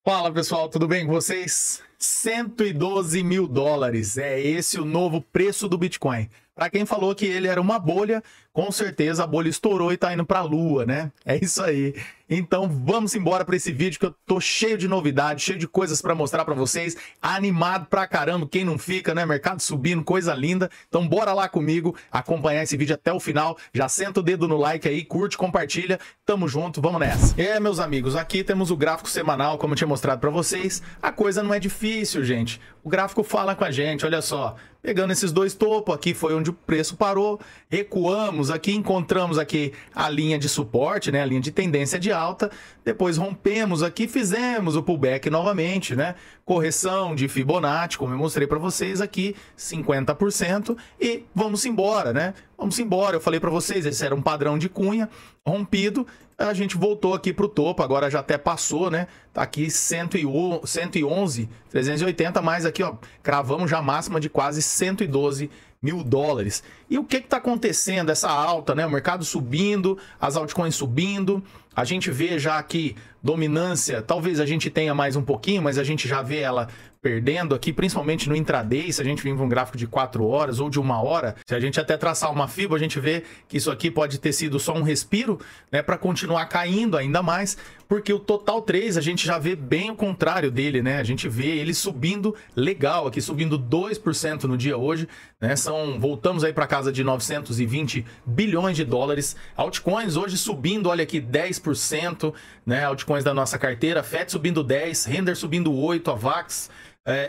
Fala pessoal, tudo bem com vocês? 112 mil dólares, é esse o novo preço do Bitcoin. Para quem falou que ele era uma bolha, com certeza a bolha estourou e tá indo para a lua, né? É isso aí. Então vamos embora para esse vídeo que eu tô cheio de novidades, cheio de coisas para mostrar para vocês, animado pra caramba, quem não fica, né? Mercado subindo, coisa linda. Então bora lá comigo acompanhar esse vídeo até o final. Já senta o dedo no like aí, curte, compartilha. Tamo junto, vamos nessa. Meus amigos, aqui temos o gráfico semanal, como eu tinha mostrado para vocês. A coisa não é difícil, gente. O gráfico fala com a gente, olha só. Pegando esses dois topos aqui, foi onde o preço parou, recuamos aqui, encontramos aqui a linha de suporte, né, a linha de tendência de alta, depois rompemos aqui, fizemos o pullback novamente, né, correção de Fibonacci, como eu mostrei para vocês aqui, 50%, e vamos embora, né, vamos embora. Eu falei para vocês, esse era um padrão de cunha, rompido, a gente voltou aqui para o topo, agora já até passou, né? Tá aqui 111, 380, mais aqui, ó, cravamos já a máxima de quase 112 mil dólares. E o que está acontecendo? Essa alta, né? O mercado subindo, as altcoins subindo. A gente vê já aqui dominância, talvez a gente tenha mais um pouquinho, mas a gente já vê ela perdendo aqui, principalmente no intraday. Se a gente vir para um gráfico de 4 horas ou de 1 hora, se a gente até traçar uma FIBA, a gente vê que isso aqui pode ter sido só um respiro, né, para continuar caindo ainda mais, porque o Total 3 a gente já vê bem o contrário dele, né? A gente vê ele subindo legal aqui, subindo 2% no dia hoje, né? Voltamos aí para casa de 920 bilhões de dólares. Altcoins hoje subindo, olha aqui, 10%, né? Altcoins da nossa carteira, FET subindo 10%, Render subindo 8%, a VAX,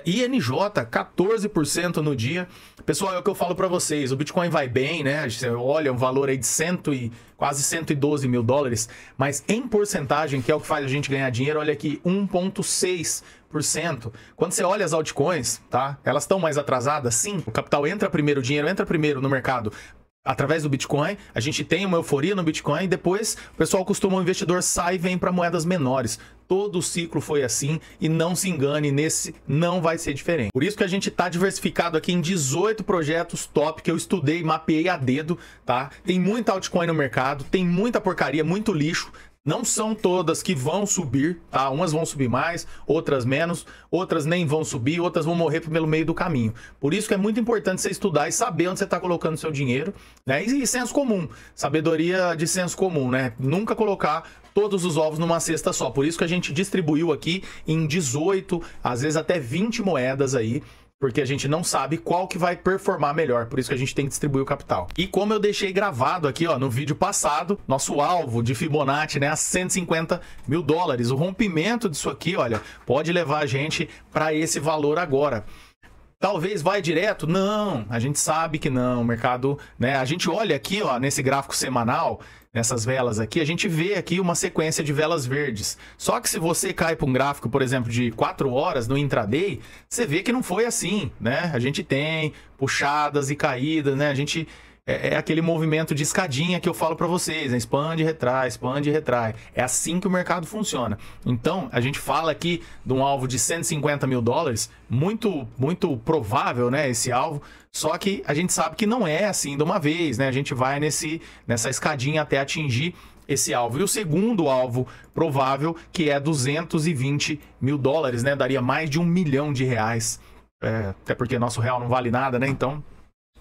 INJ 14% no dia. Pessoal, é o que eu falo para vocês, o Bitcoin vai bem, né? Você olha um valor aí de quase 112 mil dólares, mas em porcentagem, que é o que faz a gente ganhar dinheiro, olha aqui, 1,6%. Quando você olha as altcoins, tá? Elas estão mais atrasadas, sim. O capital entra primeiro, o dinheiro entra primeiro no mercado através do Bitcoin, a gente tem uma euforia no Bitcoin e depois o pessoal o investidor sai e vem para moedas menores. Todo o ciclo foi assim e não se engane, nesse não vai ser diferente. Por isso que a gente está diversificado aqui em 18 projetos top que eu estudei, mapeei a dedo, tá? Tem muita altcoin no mercado, tem muita porcaria, muito lixo. Não são todas que vão subir, tá? Umas vão subir mais, outras menos, outras nem vão subir, outras vão morrer pelo meio do caminho. Por isso que é muito importante você estudar e saber onde você está colocando seu dinheiro, né? E senso comum, sabedoria de senso comum, né? Nunca colocar todos os ovos numa cesta só. Por isso que a gente distribuiu aqui em 18, às vezes até 20 moedas aí, porque a gente não sabe qual que vai performar melhor, por isso que a gente tem que distribuir o capital. E como eu deixei gravado aqui, ó, no vídeo passado, nosso alvo de Fibonacci, né, a 150 mil dólares. O rompimento disso aqui, olha, pode levar a gente para esse valor agora. Talvez vai direto? Não, a gente sabe que não, o mercado, né? A gente olha aqui, ó, nesse gráfico semanal, nessas velas aqui, a gente vê aqui uma sequência de velas verdes. Só que se você cai para um gráfico, por exemplo, de 4 horas no intraday, você vê que não foi assim, né? A gente tem puxadas e caídas, né? A gente é aquele movimento de escadinha que eu falo para vocês, né? Expande e retrai, expande e retrai. É assim que o mercado funciona. Então, a gente fala aqui de um alvo de 150 mil dólares, muito provável, né, esse alvo, só que a gente sabe que não é assim de uma vez, né? A gente vai nessa escadinha até atingir esse alvo. E o segundo alvo provável, que é 220 mil dólares, né? Daria mais de R$1 milhão. Até porque nosso real não vale nada, né? Então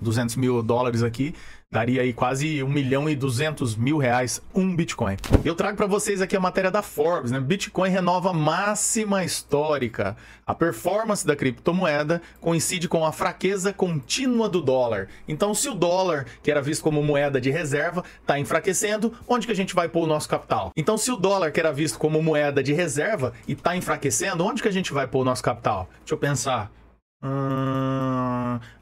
200 mil dólares aqui, daria aí quase R$1.200.000 um Bitcoin. Eu trago para vocês aqui a matéria da Forbes, né? Bitcoin renova máxima histórica. A performance da criptomoeda coincide com a fraqueza contínua do dólar. Então, se o dólar, que era visto como moeda de reserva, está enfraquecendo, onde que a gente vai pôr o nosso capital? Então, se o dólar, que era visto como moeda de reserva e está enfraquecendo, onde que a gente vai pôr o nosso capital? Deixa eu pensar.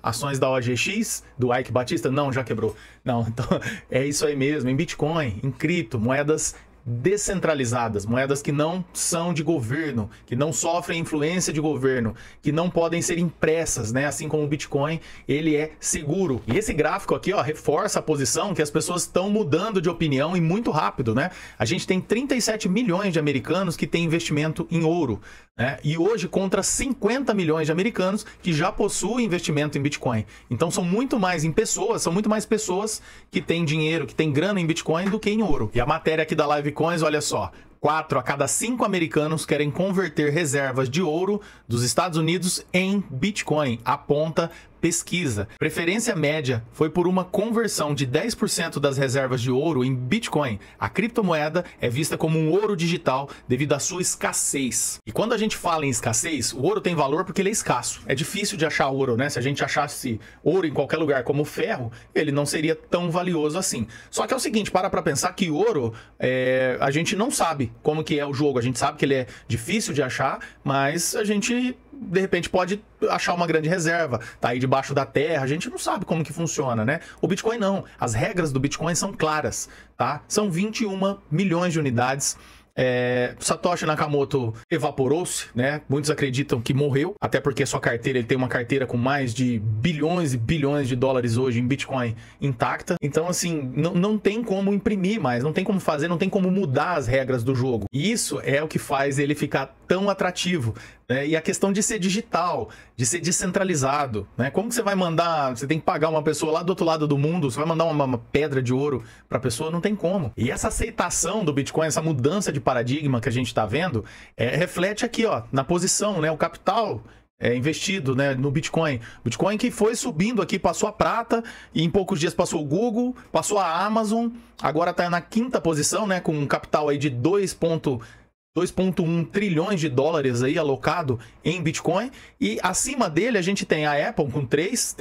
Ações da OGX, do Ike Batista? Não, já quebrou. Não, então é isso aí mesmo, em Bitcoin, em cripto, moedas descentralizadas, moedas que não são de governo, que não sofrem influência de governo, que não podem ser impressas, né? Assim como o Bitcoin, ele é seguro. E esse gráfico aqui, ó, reforça a posição que as pessoas estão mudando de opinião e muito rápido, né? A gente tem 37 milhões de americanos que têm investimento em ouro, né? E hoje contra 50 milhões de americanos que já possuem investimento em Bitcoin. Então são muito mais pessoas que têm dinheiro, que têm grana em Bitcoin do que em ouro. E a matéria aqui da Live Coins, olha só, 4 a cada 5 americanos querem converter reservas de ouro dos Estados Unidos em Bitcoin, aponta pesquisa. Preferência média foi por uma conversão de 10% das reservas de ouro em Bitcoin. A criptomoeda é vista como um ouro digital devido à sua escassez. E quando a gente fala em escassez, o ouro tem valor porque ele é escasso. É difícil de achar ouro, né? Se a gente achasse ouro em qualquer lugar como ferro, ele não seria tão valioso assim. Só que é o seguinte, para pensar que ouro, a gente não sabe como que é o jogo. A gente sabe que ele é difícil de achar, mas a gente de repente pode achar uma grande reserva, tá aí debaixo da terra, a gente não sabe como que funciona, né? O Bitcoin não, as regras do Bitcoin são claras, tá? São 21 milhões de unidades. Satoshi Nakamoto evaporou-se, né? Muitos acreditam que morreu, até porque sua carteira, ele tem uma carteira com mais de bilhões e bilhões de dólares hoje em Bitcoin intacta. Então, assim, não tem como imprimir mais, não tem como fazer, não tem como mudar as regras do jogo. E isso é o que faz ele ficar tão atrativo, né? E a questão de ser digital, de ser descentralizado, né? Como que você vai mandar, você tem que pagar uma pessoa lá do outro lado do mundo, você vai mandar uma pedra de ouro para a pessoa? Não tem como. E essa aceitação do Bitcoin, essa mudança de paradigma que a gente está vendo, reflete aqui, ó, na posição, né? O capital investido, né, no Bitcoin. Bitcoin que foi subindo aqui, passou a prata, e em poucos dias passou o Google, passou a Amazon, agora está na 5ª posição, né, com um capital aí de 2,1 trilhões de dólares aí alocado em Bitcoin, e acima dele a gente tem a Apple com 3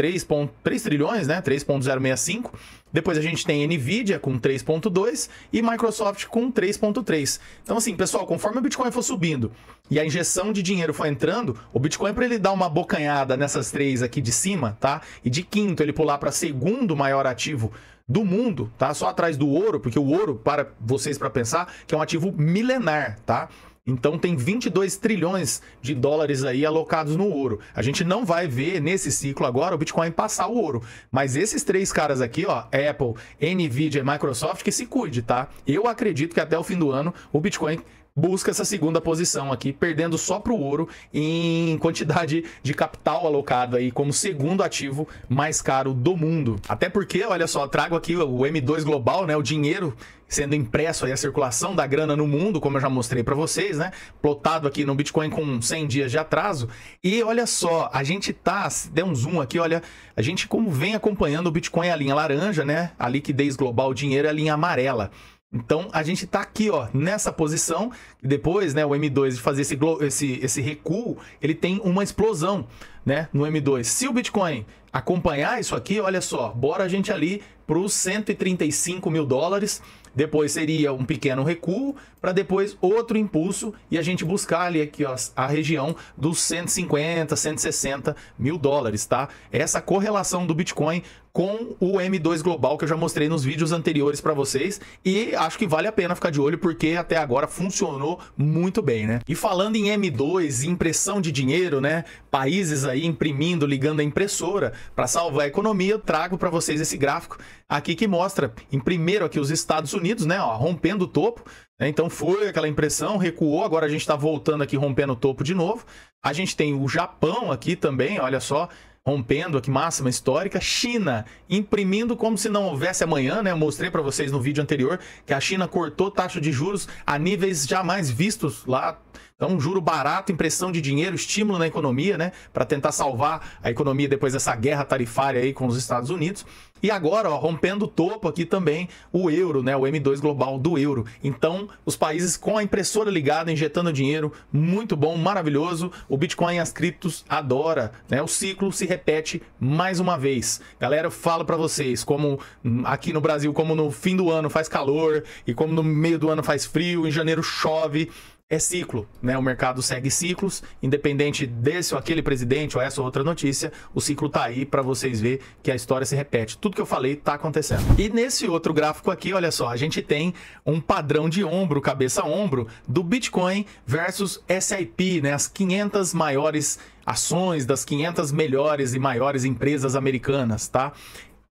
trilhões, né, 3,065, depois a gente tem Nvidia com 3,2 e Microsoft com 3,3. Então assim, pessoal, conforme o Bitcoin for subindo e a injeção de dinheiro for entrando, o Bitcoin, para ele dar uma bocanhada nessas 3 aqui de cima, tá, e de quinto ele pular para segundo maior ativo do mundo, tá? Só atrás do ouro, porque o ouro, para vocês para pensar, que é um ativo milenar, tá? Então tem 22 trilhões de dólares aí alocados no ouro. A gente não vai ver nesse ciclo agora o Bitcoin passar o ouro. Mas esses 3 caras aqui, ó, Apple, Nvidia e Microsoft, que se cuide, tá? Eu acredito que até o fim do ano o Bitcoin busca essa segunda posição aqui, perdendo só para o ouro em quantidade de capital alocado aí como segundo ativo mais caro do mundo. Até porque, olha só, trago aqui o M2 Global, né, o dinheiro sendo impresso aí, a circulação da grana no mundo, como eu já mostrei para vocês, né, plotado aqui no Bitcoin com 100 dias de atraso. E olha só, a gente tá, se der um zoom aqui, olha, a gente como vem acompanhando o Bitcoin, a linha laranja, né, a liquidez global, o dinheiro é a linha amarela. Então a gente tá aqui, ó, nessa posição, e depois, né, o M2 de fazer esse recuo, ele tem uma explosão, né, no M2. Se o Bitcoin acompanhar isso aqui, olha só, bora a gente ali para os 135 mil dólares, depois seria um pequeno recuo, para depois outro impulso e a gente buscar ali aqui, ó, a região dos 150, 160 mil dólares, tá? Essa correlação do Bitcoin com o M2 Global que eu já mostrei nos vídeos anteriores para vocês, e acho que vale a pena ficar de olho porque até agora funcionou muito bem, né? E falando em M2, impressão de dinheiro, né? Países aí imprimindo, ligando a impressora para salvar a economia, eu trago para vocês esse gráfico aqui que mostra, em primeiro aqui os Estados Unidos, né? Ó, rompendo o topo. Então foi aquela impressão, recuou, agora a gente está voltando aqui, rompendo o topo de novo. A gente tem o Japão aqui também, olha só, rompendo aqui máxima histórica. China imprimindo como se não houvesse amanhã, né? Eu mostrei para vocês no vídeo anterior que a China cortou taxa de juros a níveis jamais vistos lá. Então, juro barato, impressão de dinheiro, estímulo na economia, né? Para tentar salvar a economia depois dessa guerra tarifária aí com os Estados Unidos. E agora, ó, rompendo o topo aqui também o euro, né? O M2 Global do euro. Então, os países com a impressora ligada, injetando dinheiro, muito bom, maravilhoso. O Bitcoin e as criptos adora, né? O ciclo se repete mais uma vez. Galera, eu falo para vocês, como aqui no Brasil, como no fim do ano faz calor e como no meio do ano faz frio, em janeiro chove. É ciclo, né? O mercado segue ciclos, independente desse ou aquele presidente ou essa ou outra notícia, o ciclo tá aí para vocês ver que a história se repete. Tudo que eu falei tá acontecendo. E nesse outro gráfico aqui, olha só, a gente tem um padrão de ombro, cabeça a ombro, do Bitcoin versus S&P, né? As 500 maiores ações das 500 melhores e maiores empresas americanas, tá?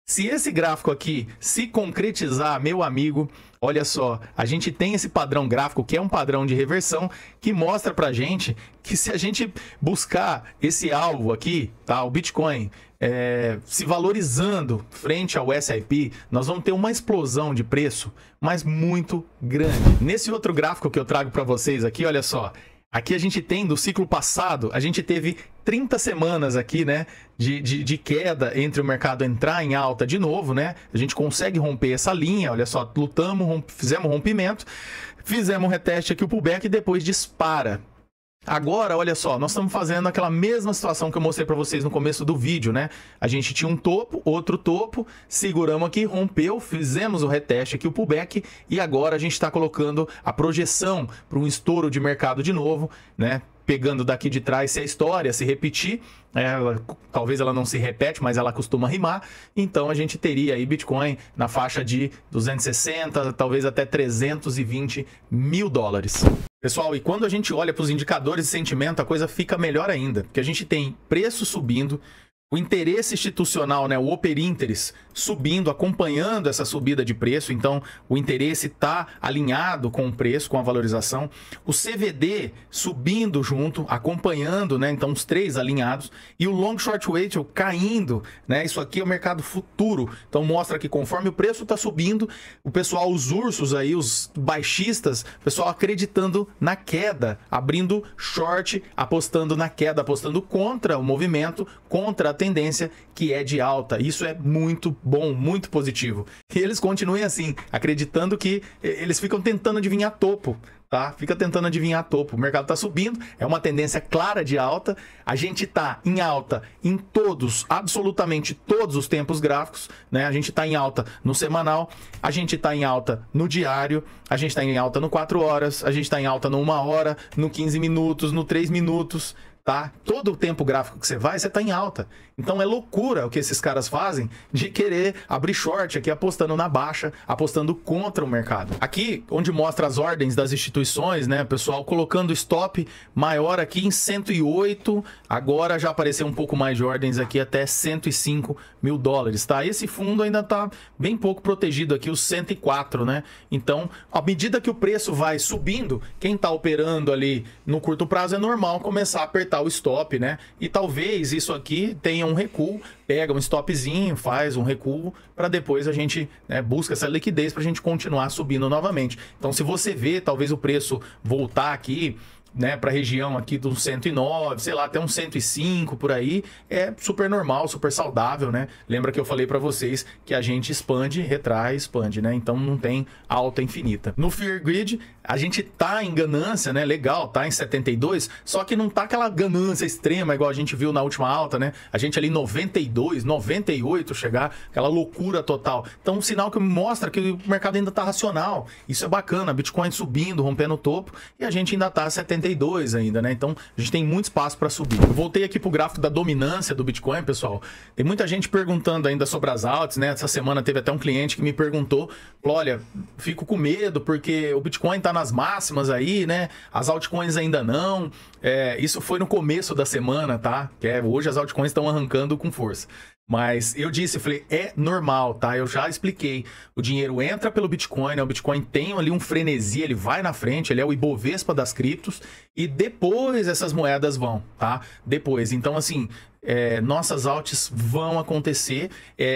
Se esse gráfico aqui se concretizar, meu amigo, olha só, a gente tem esse padrão gráfico, que é um padrão de reversão, que mostra pra gente que se a gente buscar esse alvo aqui, tá, o Bitcoin, se valorizando frente ao SIP, nós vamos ter uma explosão de preço, mas muito grande. Nesse outro gráfico que eu trago para vocês aqui, olha só. Aqui a gente tem, do ciclo passado, a gente teve 30 semanas aqui, né, de queda entre o mercado entrar em alta de novo, né? A gente consegue romper essa linha, olha só, lutamos, fizemos rompimento, fizemos um reteste aqui, o pullback, e depois dispara. Agora, olha só, nós estamos fazendo aquela mesma situação que eu mostrei para vocês no começo do vídeo, né? A gente tinha um topo, outro topo, seguramos aqui, rompeu, fizemos o reteste aqui, o pullback, e agora a gente está colocando a projeção para um estouro de mercado de novo, né? Pegando daqui de trás, se a história se repetir, talvez ela não se repete, mas ela costuma rimar, então a gente teria aí Bitcoin na faixa de 260, talvez até 320 mil dólares. Pessoal, e quando a gente olha para os indicadores de sentimento, a coisa fica melhor ainda, porque a gente tem preço subindo, o interesse institucional, né, o Open Interest, subindo, acompanhando essa subida de preço. Então, o interesse está alinhado com o preço, com a valorização. O CVD subindo junto, acompanhando, né? Então, os três alinhados. E o Long Short Ratio caindo, né? Isso aqui é o mercado futuro. Então, mostra que conforme o preço está subindo, o pessoal, os ursos aí, os baixistas, o pessoal acreditando na queda, abrindo short, apostando na queda, apostando contra o movimento, contra a tendência que é de alta. Isso é muito bom, muito positivo. E eles continuem assim, acreditando que eles ficam tentando adivinhar topo, tá? Fica tentando adivinhar topo. O mercado está subindo, é uma tendência clara de alta. A gente está em alta em todos, absolutamente todos os tempos gráficos, né? A gente está em alta no semanal, a gente está em alta no diário, a gente está em alta no 4 horas, a gente está em alta no 1 hora, no 15 minutos, no 3 minutos. Tá? Todo o tempo gráfico que você vai, você está em alta. Então é loucura o que esses caras fazem de querer abrir short aqui apostando na baixa, apostando contra o mercado. Aqui, onde mostra as ordens das instituições, né, pessoal, colocando stop maior aqui em 108, agora já apareceu um pouco mais de ordens aqui até 105 mil dólares, tá? Esse fundo ainda está bem pouco protegido aqui, os 104, né? Então, à medida que o preço vai subindo, quem está operando ali no curto prazo é normal começar a apertar o stop, né? E talvez isso aqui tenha um recuo, pega um stopzinho, faz um recuo, para depois a gente, né, busca essa liquidez para a gente continuar subindo novamente. Então, se você vê talvez o preço voltar aqui, né, para a região aqui dos 109, sei lá, até uns 105 por aí, é super normal, super saudável, né? Lembra que eu falei para vocês que a gente expande, retrai, expande, né? Então não tem alta infinita. No Fear Grid, a gente tá em ganância, né? Legal, tá em 72, só que não tá aquela ganância extrema igual a gente viu na última alta, né? A gente ali 92, 98 chegar, aquela loucura total. Então um sinal que mostra que o mercado ainda tá racional. Isso é bacana, Bitcoin subindo, rompendo o topo, e a gente ainda tá 72 ainda, né? Então a gente tem muito espaço para subir. Eu voltei aqui pro gráfico da dominância do Bitcoin, pessoal. Tem muita gente perguntando ainda sobre as altas, né? Essa semana teve até um cliente que me perguntou, falou, olha, fico com medo porque o Bitcoin tá nas máximas aí, né? As altcoins ainda não. Isso foi no começo da semana, tá? Hoje as altcoins estão arrancando com força. Mas eu falei, é normal, tá? Eu já expliquei. O dinheiro entra pelo Bitcoin, né? O Bitcoin tem ali um frenesi, ele vai na frente, ele é o Ibovespa das criptos, e depois essas moedas vão, tá? Depois. Então, assim, nossas altas vão acontecer.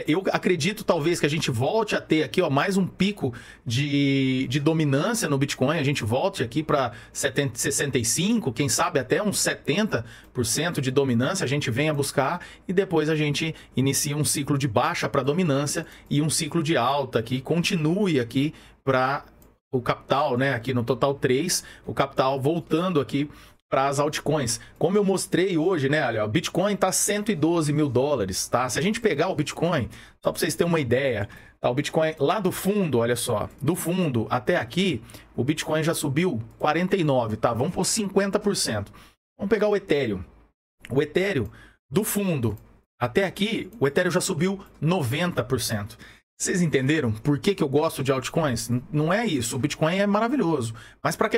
Eu acredito, talvez, que a gente volte a ter aqui, ó, mais um pico de dominância no Bitcoin. A gente volte aqui para 65, quem sabe até uns 70% de dominância. A gente venha buscar e depois a gente inicia um ciclo de baixa para dominância e um ciclo de alta que continue aqui para o capital, né? Aqui no total 3, o capital voltando aqui para as altcoins. Como eu mostrei hoje, né? Olha, o Bitcoin tá 112 mil dólares, tá? Se a gente pegar o Bitcoin, só para vocês terem uma ideia, tá? O Bitcoin lá do fundo, olha só, do fundo até aqui, o Bitcoin já subiu 49, tá? Vamos por 50%. Vamos pegar o Ethereum. O Ethereum do fundo até aqui, o Ethereum já subiu 90%. Vocês entenderam por que eu gosto de altcoins? Não é isso, o Bitcoin é maravilhoso. Mas para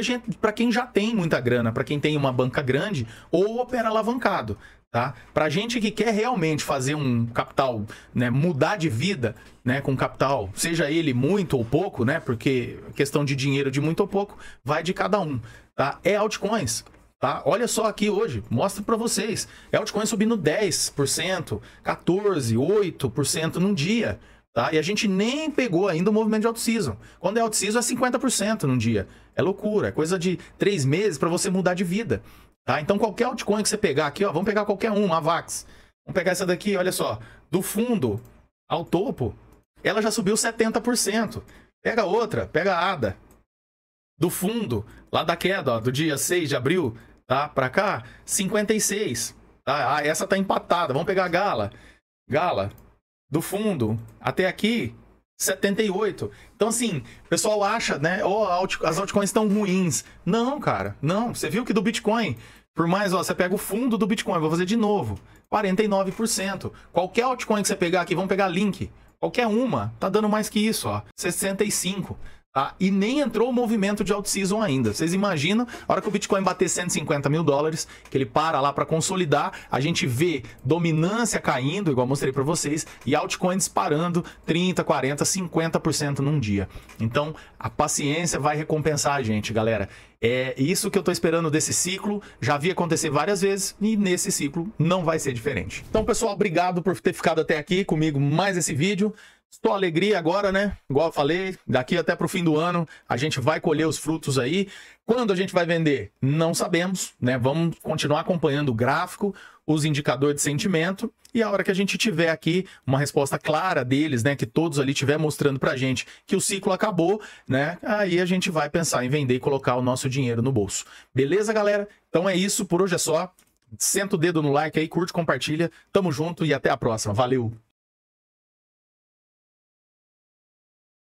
quem já tem muita grana, para quem tem uma banca grande ou opera alavancado, tá? Para gente que quer realmente fazer um capital, né, mudar de vida, né, com capital, seja ele muito ou pouco, né? Porque questão de dinheiro de muito ou pouco vai de cada um, tá? É altcoins. tá? Olha só aqui hoje, mostro para vocês. É altcoin subindo 10%, 14%, 8% num dia, tá? E a gente nem pegou ainda o movimento de out-season. Quando é out-season é 50% num dia. É loucura, é coisa de 3 meses para você mudar de vida, tá? Então qualquer altcoin que você pegar aqui, ó, vamos pegar qualquer uma, a VAX. Vamos pegar essa daqui, olha só, do fundo ao topo, ela já subiu 70%. Pega outra, pega a ADA. Do fundo, lá da queda, ó, do dia 6 de abril, tá? Pra cá, 56. Tá? Ah, essa tá empatada. Vamos pegar a Gala. Gala, do fundo até aqui, 78. Então, assim, o pessoal acha, né? Oh, as altcoins estão ruins. Não, cara, não. Você viu que do Bitcoin, por mais, ó, você pega o fundo do Bitcoin, vou fazer de novo, 49%. Qualquer altcoin que você pegar aqui, vamos pegar Link. Qualquer uma, tá dando mais que isso, ó, 65%. Tá? E nem entrou o movimento de out-season ainda. Vocês imaginam, a hora que o Bitcoin bater 150 mil dólares, que ele para lá para consolidar, a gente vê dominância caindo, igual eu mostrei para vocês, e altcoins disparando 30, 40, 50% num dia. Então, a paciência vai recompensar a gente, galera. É isso que eu tô esperando desse ciclo. Já vi acontecer várias vezes e nesse ciclo não vai ser diferente. Então, pessoal, obrigado por ter ficado até aqui comigo mais esse vídeo. Estou alegria agora, né? Igual eu falei, daqui até para o fim do ano a gente vai colher os frutos aí. Quando a gente vai vender? Não sabemos, né? Vamos continuar acompanhando o gráfico, os indicadores de sentimento, e a hora que a gente tiver aqui uma resposta clara deles, né? Que todos ali estiver mostrando pra gente que o ciclo acabou, né? Aí a gente vai pensar em vender e colocar o nosso dinheiro no bolso. Beleza, galera? Então é isso, por hoje é só. Senta o dedo no like aí, curte, compartilha. Tamo junto e até a próxima. Valeu!